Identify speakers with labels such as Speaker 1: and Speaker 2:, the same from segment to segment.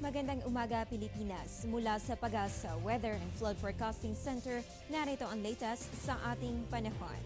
Speaker 1: Magandang umaga, Pilipinas. Mula sa Pag-asa Weather and Flood Forecasting Center, narito ang latest sa ating panahon.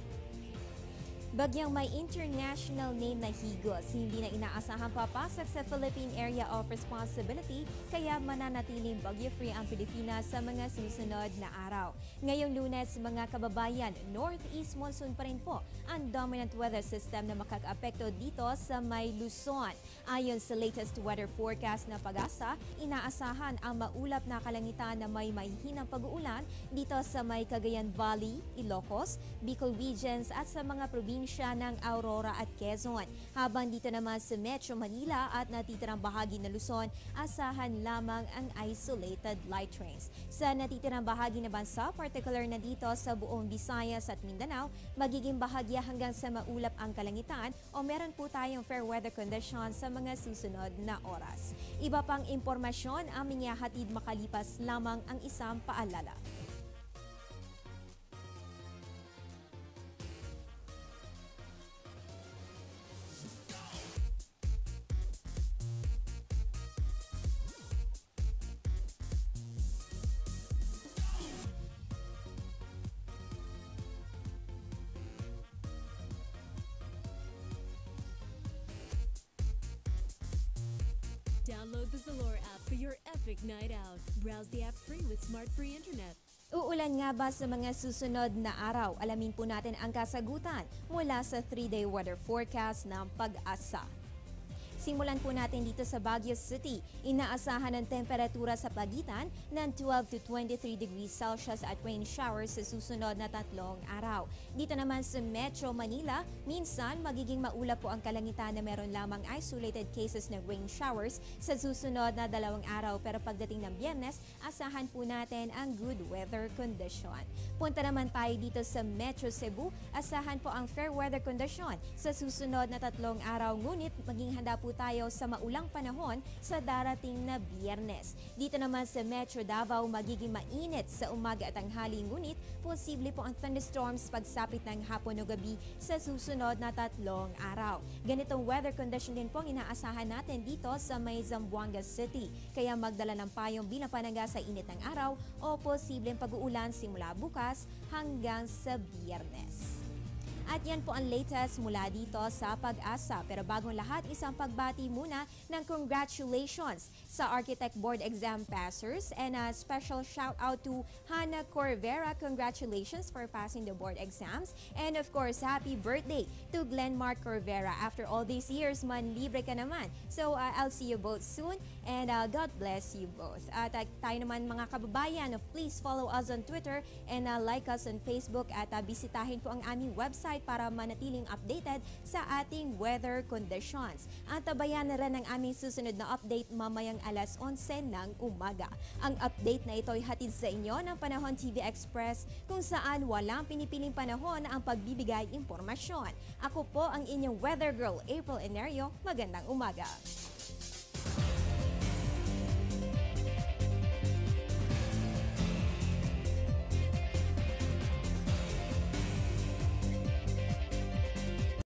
Speaker 1: Bagyang may international name na Higos, hindi na inaasahang papasok sa Philippine Area of Responsibility, kaya mananatiling bagyo-free ang Pilipinas sa mga susunod na araw. Ngayong Lunes, mga kababayan, northeast monsoon pa rin po ang dominant weather system na makakaapekto dito sa may Luzon. Ayon sa latest weather forecast na Pag-asa, inaasahan ang maulap na kalangitan na may mahihinang pag-uulan dito sa may Cagayan Valley, Ilocos, Bicol regions at sa mga probinsya ng Aurora at Quezon. Habang dito naman sa Metro Manila at natitirang bahagi ng Luzon, asahan lamang ang isolated light rains. Sa natitirang bahagi ng bansa, particular na dito sa buong Visayas at Mindanao, magiging bahagya hanggang sa maulap ang kalangitan o meron po tayong fair weather conditions sa mga susunod na oras. Iba pang impormasyon ang hatid makalipas lamang ang isang paalala.
Speaker 2: Download the Zalora app for your epic night out. Browse the app free with smart free internet.
Speaker 1: Uulan nga ba sa mga susunod na araw? Alamin po natin ang kasagutan mula sa 3-day weather forecast ng Pag-asa. Simulan po natin dito sa Baguio City. Inaasahan ng temperatura sa pagitan ng 12 to 23 degrees Celsius at rain showers sa susunod na 3 araw. Dito naman sa Metro Manila, minsan magiging maulap po ang kalangitan na meron lamang isolated cases ng rain showers sa susunod na 2 araw. Pero pagdating ng Biyernes, asahan po natin ang good weather condition. Punta naman tayo dito sa Metro Cebu. Asahan po ang fair weather condition sa susunod na 3 araw. Ngunit maging handa po tayo sa maulang panahon sa darating na Biyernes. Dito naman sa Metro Davao, magiging mainit sa umaga at tanghali, ngunit posible po ang thunderstorms pagsapit ng hapon o gabi sa susunod na 3 araw. Ganitong weather condition din po ang inaasahan natin dito sa may Zamboanga City. Kaya magdala ng payong bilang panangga sa init ng araw o posibleng pag-uulan simula bukas hanggang sa Biyernes. At yan po ang latest mula dito sa Pag-asa. Pero bagong lahat, isang pagbati muna ng congratulations sa Architect Board Exam passers and a special shout out to Hannah Corvera. Congratulations for passing the board exams. And of course, happy birthday to Glenmark Corvera. After all these years, manlibre ka naman. So I'll see you both soon and God bless you both. At tayo naman mga kababayan, please follow us on Twitter and like us on Facebook at bisitahin po ang aming website para manatiling updated sa ating weather conditions. At tabayan na rin ang aming susunod na update mamayang alas 11 ng umaga. Ang update na ito ay hatid sa inyo ng Panahon TV Express, kung saan walang pinipiling panahon ang pagbibigay impormasyon. Ako po ang inyong weather girl, April Enerio. Magandang umaga.